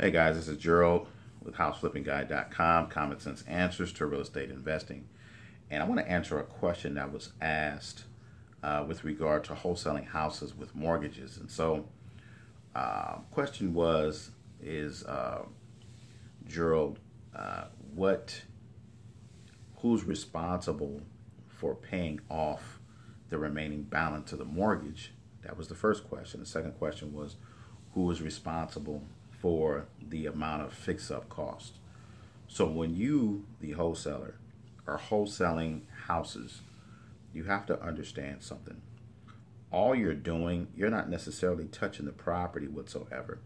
Hey guys, this is Gerald with houseflippingguy.com, common sense answers to real estate investing. And I want to answer a question that was asked with regard to wholesaling houses with mortgages. And so, question is Gerald, what, who's responsible for paying off the remaining balance of the mortgage? That was the first question. The second question was, who is responsible for the amount of fix-up cost? So when you, the wholesaler, are wholesaling houses, you have to understand something. All you're doing, you're not necessarily touching the property whatsoever.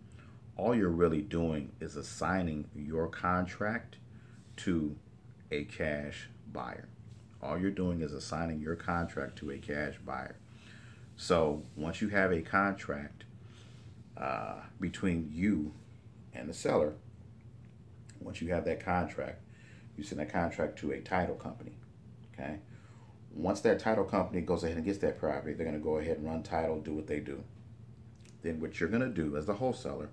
All you're really doing is assigning your contract to a cash buyer. All you're doing is assigning your contract to a cash buyer. So once you have a contract between you and the seller, once you have that contract, you send that contract to a title company. Okay. Once that title company goes ahead and gets that property, they're going to go ahead and run title, do what they do. Then what you're going to do as the wholesaler,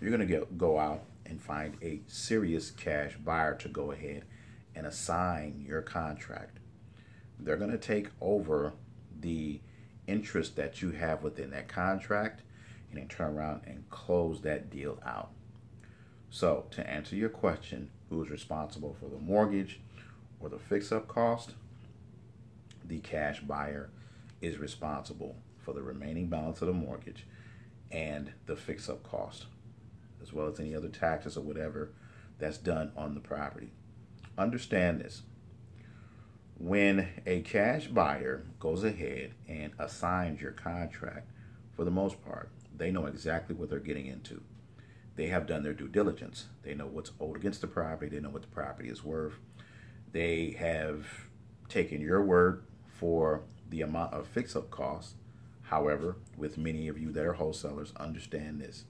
you're going to go out and find a serious cash buyer to go ahead and assign your contract. They're going to take over the interest that you have within that contract and then turn around and close that deal out. So to answer your question, who is responsible for the mortgage or the fix-up cost? The cash buyer is responsible for the remaining balance of the mortgage and the fix-up cost, as well as any other taxes or whatever that's done on the property. Understand this. When a cash buyer goes ahead and assigns your contract, for the most part, they know exactly what they're getting into. They have done their due diligence. They know what's owed against the property. They know what the property is worth. They have taken your word for the amount of fix-up costs. However, with many of you that are wholesalers, understand this.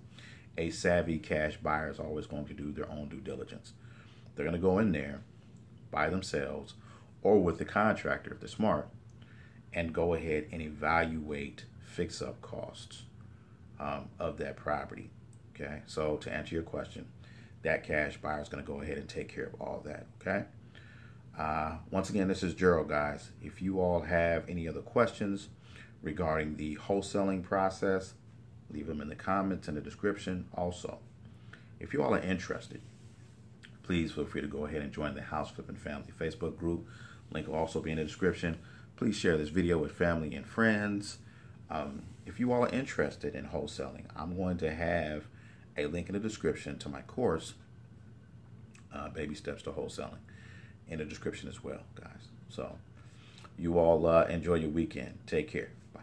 A savvy cash buyer is always going to do their own due diligence. They're going to go in there by themselves or with the contractor if they're smart and go ahead and evaluate fix-up costs of that property. Okay, so to answer your question, that cash buyer is going to go ahead and take care of all that. Okay. Once again, this is Gerald, guys. If you all have any other questions regarding the wholesaling process, leave them in the comments in the description. Also, if you all are interested, please feel free to go ahead and join the House Flipping Family Facebook group. Link will also be in the description. Please share this video with family and friends. If you all are interested in wholesaling, I'm going to have a link in the description to my course, Baby Steps to Wholesaling, in the description as well, guys. So you all enjoy your weekend. Take care. Bye.